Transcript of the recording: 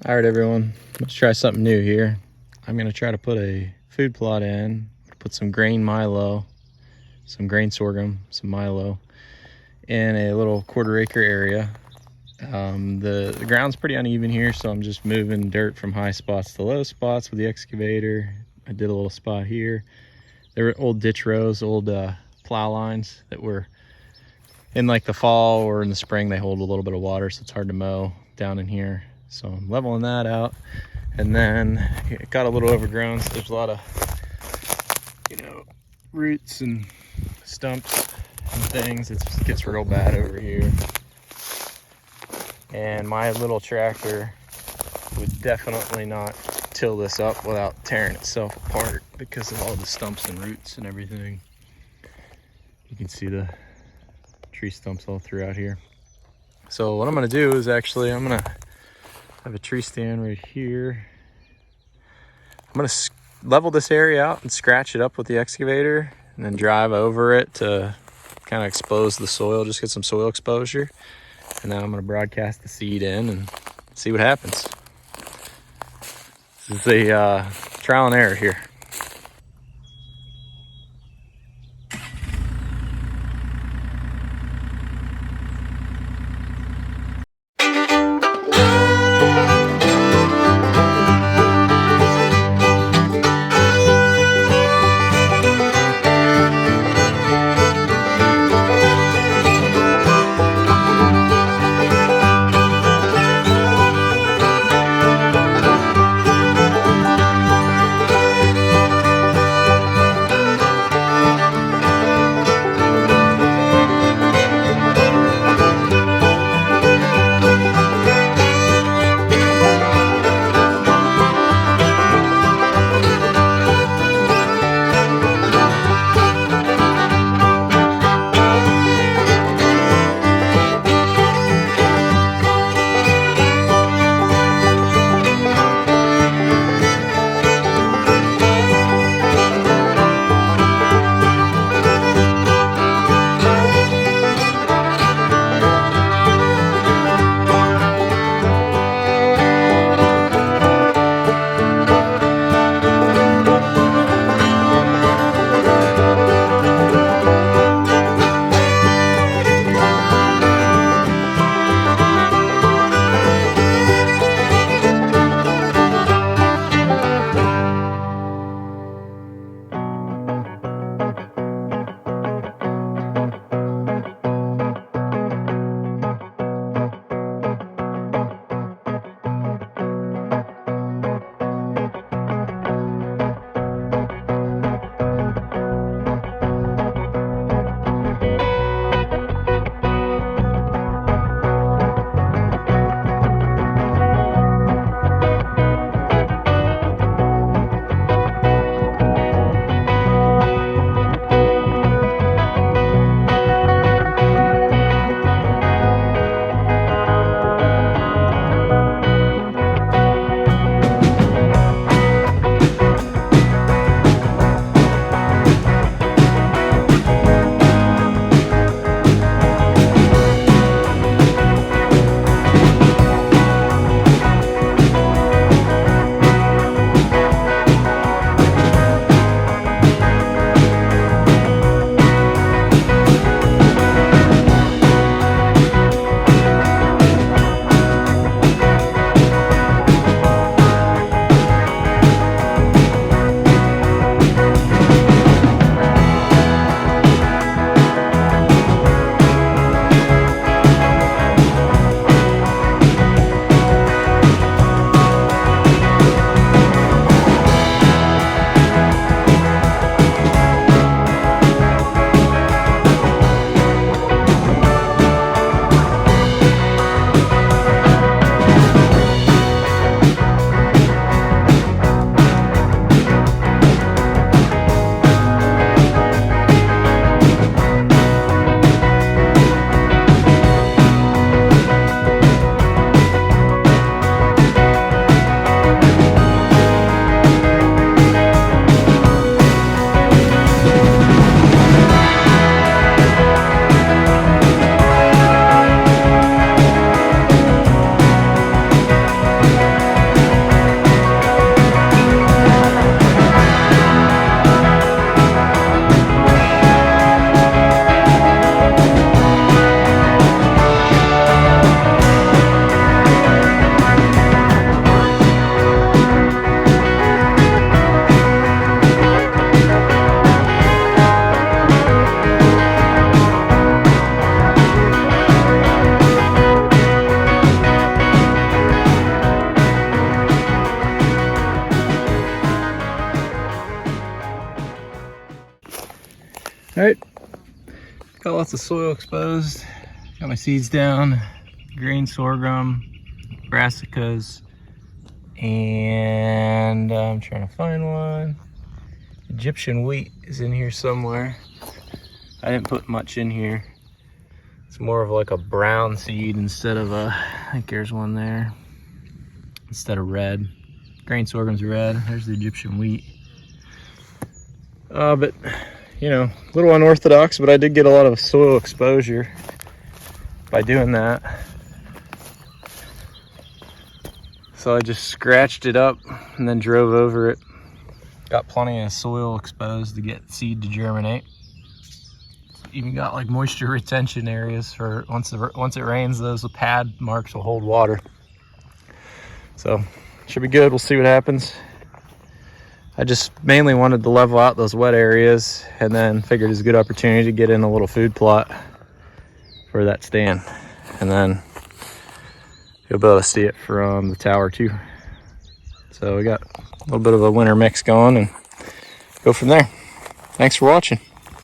All right, everyone, let's try something new here. I'm gonna try to put a food plot in, put some grain milo, some grain sorghum, some milo in a little 1/4 acre area. The ground's pretty uneven here, so I'm just moving dirt from high spots to low spots with the excavator. I did a little spot here. There were old ditch rows, old plow lines that were in like the fall or in the spring. They hold a little bit of water, so it's hard to mow down in here. So I'm leveling that out, and then it got a little overgrown, so there's a lot of, roots and stumps and things. It gets real bad over here, and my little tractor would definitely not till this up without tearing itself apart because of all the stumps and roots and everything. You can see the tree stumps all throughout here. So what I'm gonna do is actually I'm gonna have a tree stand right here. I'm gonna level this area out and scratch it up with the excavator, and then drive over it to kind of expose the soil, just get some soil exposure. And then I'm gonna broadcast the seed in and see what happens. This is a trial and error here. All right, got lots of soil exposed. Got my seeds down, green sorghum, brassicas, and I'm trying to find one. Egyptian wheat is in here somewhere. I didn't put much in here. It's more of like a brown seed instead of a, I think there's one there, instead of red. Grain sorghum's red. There's the Egyptian wheat. But you know, a little unorthodox, but I did get a lot of soil exposure by doing that. So I just scratched it up and then drove over it. Got plenty of soil exposed to get seed to germinate. Even got like moisture retention areas for once it rains, those pad marks will hold water. So should be good. We'll see what happens. I just mainly wanted to level out those wet areas and then figured it's a good opportunity to get in a little food plot for that stand. And then you'll be able to see it from the tower too. So we got a little bit of a winter mix going and go from there. Thanks for watching.